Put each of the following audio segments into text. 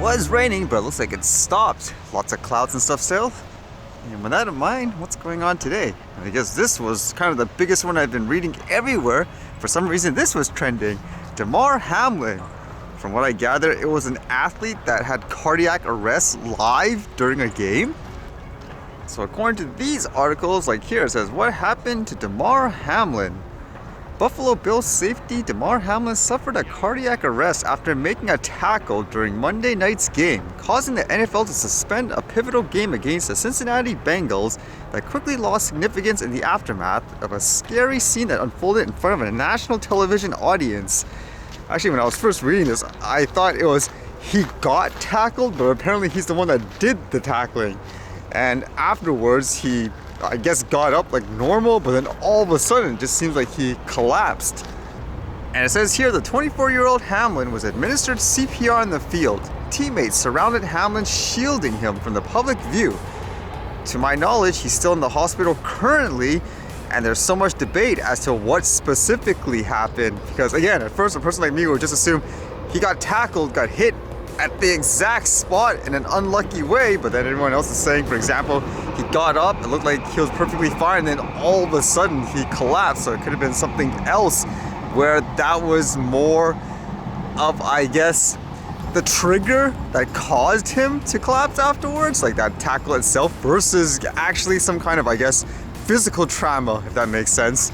was raining, but it looks like it stopped. Lots of clouds and stuff still. And with that in mind, what's going on today? I guess this was kind of the biggest one I've been reading everywhere. For some reason, this was trending. Damar Hamlin. From what I gather, it was an athlete that had cardiac arrest live during a game. So according to these articles, like here, it says, what happened to Damar Hamlin? Buffalo Bills safety Damar Hamlin suffered a cardiac arrest after making a tackle during Monday night's game, causing the NFL to suspend a pivotal game against the Cincinnati Bengals that quickly lost significance in the aftermath of a scary scene that unfolded in front of a national television audience. Actually, when I was first reading this, I thought it was he got tackled, but apparently he's the one that did the tackling. And afterwards, he, I guess, got up like normal, but then all of a sudden it just seems like he collapsed. And it says here the 24-year-old Hamlin was administered CPR in the field. Teammates surrounded Hamlin, shielding him from the public view. To my knowledge, he's still in the hospital currently, and there's so much debate as to what specifically happened. Because again, at first a person like me would just assume he got tackled, got hit at the exact spot in an unlucky way, but then everyone else is saying, for example, he got up, it looked like he was perfectly fine, and then all of a sudden he collapsed. So it could have been something else where that was more of, I guess, the trigger that caused him to collapse afterwards, like that tackle itself, versus actually some kind of, I guess, physical trauma, if that makes sense.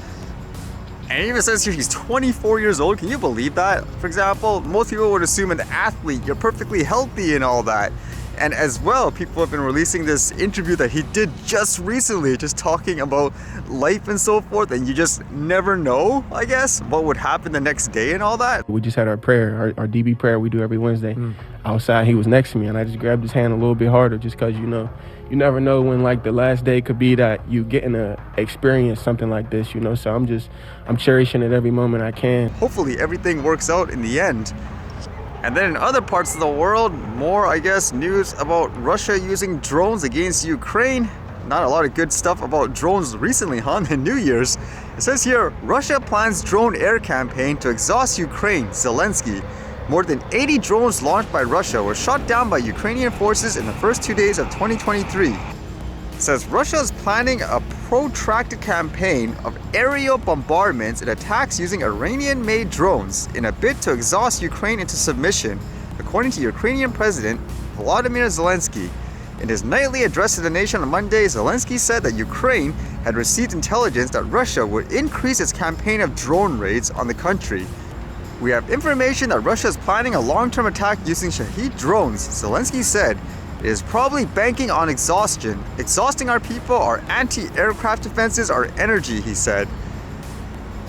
And it even says here he's 24 years old. Can you believe that? For example, most people would assume an athlete, you're perfectly healthy and all that. And as well, people have been releasing this interview that he did just recently, just talking about life and so forth, and you just never know, I guess, what would happen the next day and all that. We just had our prayer, our DB prayer we do every Wednesday. Outside, he was next to me, and I just grabbed his hand a little bit harder just because, you never know when like the last day could be that you getting to experience something like this, so I'm cherishing it every moment I can. Hopefully everything works out in the end. And then in other parts of the world, more, I guess, news about Russia using drones against Ukraine. Not a lot of good stuff about drones recently, huh? In New Year's. It says here, Russia plans drone air campaign to exhaust Ukraine, Zelensky. More than 80 drones launched by Russia were shot down by Ukrainian forces in the first 2 days of 2023. It says Russia is planning a protracted campaign of aerial bombardments and attacks using Iranian-made drones in a bid to exhaust Ukraine into submission, according to Ukrainian President Volodymyr Zelensky. In his nightly address to the nation on Monday, Zelensky said that Ukraine had received intelligence that Russia would increase its campaign of drone raids on the country. We have information that Russia is planning a long-term attack using Shahed drones, Zelensky said. It is probably banking on exhaustion, exhausting our people, our anti-aircraft defenses, our energy, he said.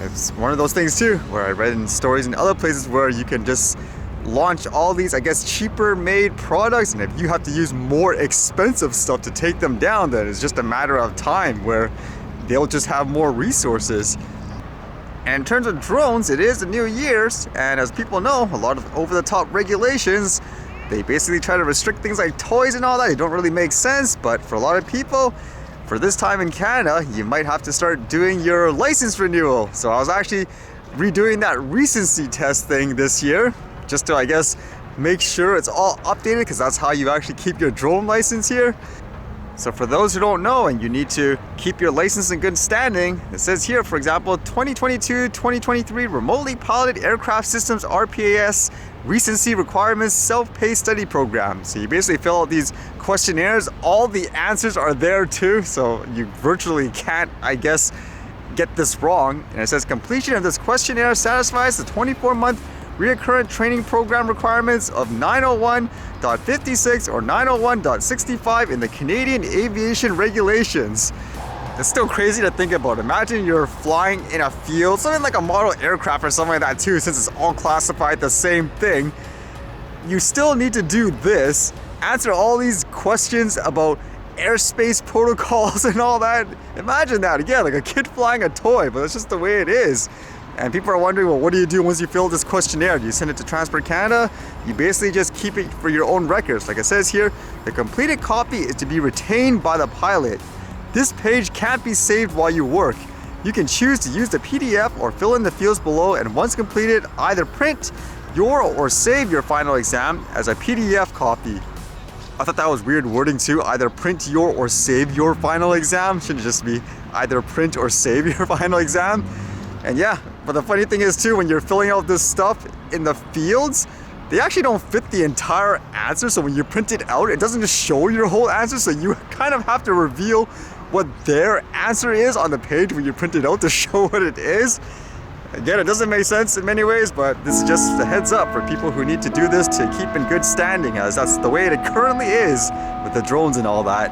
It's one of those things too, where I read in stories in other places where you can just launch all these, I guess, cheaper made products, and if you have to use more expensive stuff to take them down, then it's just a matter of time where they'll just have more resources. And in terms of drones, it is the New Year's, and as people know, a lot of over-the-top regulations, they basically try to restrict things like toys and all that. They don't really make sense, but for a lot of people, for this time in Canada, you might have to start doing your license renewal. So I was actually redoing that recency test thing this year, just to, I guess, make sure it's all updated, because that's how you actually keep your drone license here. So for those who don't know and you need to keep your license in good standing, it says here, for example, 2022-2023 Remotely Piloted Aircraft Systems RPAS Recency Requirements Self-Paced Study Program. So you basically fill out these questionnaires. All the answers are there too, so you virtually can't, I guess, get this wrong. And it says completion of this questionnaire satisfies the 24-month recurrent training program requirements of 901.56 or 901.65 in the Canadian Aviation Regulations. It's still crazy to think about. Imagine you're flying in a field, something like a model aircraft or something like that too, since it's all classified the same thing. You still need to do this, answer all these questions about airspace protocols and all that. Imagine that, again, like a kid flying a toy, but that's just the way it is. And people are wondering, well, what do you do once you fill this questionnaire? Do you send it to Transport Canada? You basically just keep it for your own records. Like it says here, the completed copy is to be retained by the pilot. This page can't be saved while you work. You can choose to use the PDF or fill in the fields below, and once completed, either print your or save your final exam as a PDF copy. I thought that was weird wording too. Either print your or save your final exam. Shouldn't just be either print or save your final exam. And yeah, but the funny thing is too, when you're filling out this stuff in the fields, they actually don't fit the entire answer. So when you print it out, it doesn't just show your whole answer. So you kind of have to reveal what their answer is on the page when you print it out to show what it is. Again, it doesn't make sense in many ways, but this is just a heads up for people who need to do this to keep in good standing, as that's the way it currently is with the drones and all that.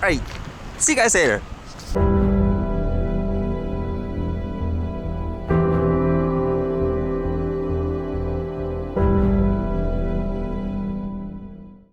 Alright, see you guys later.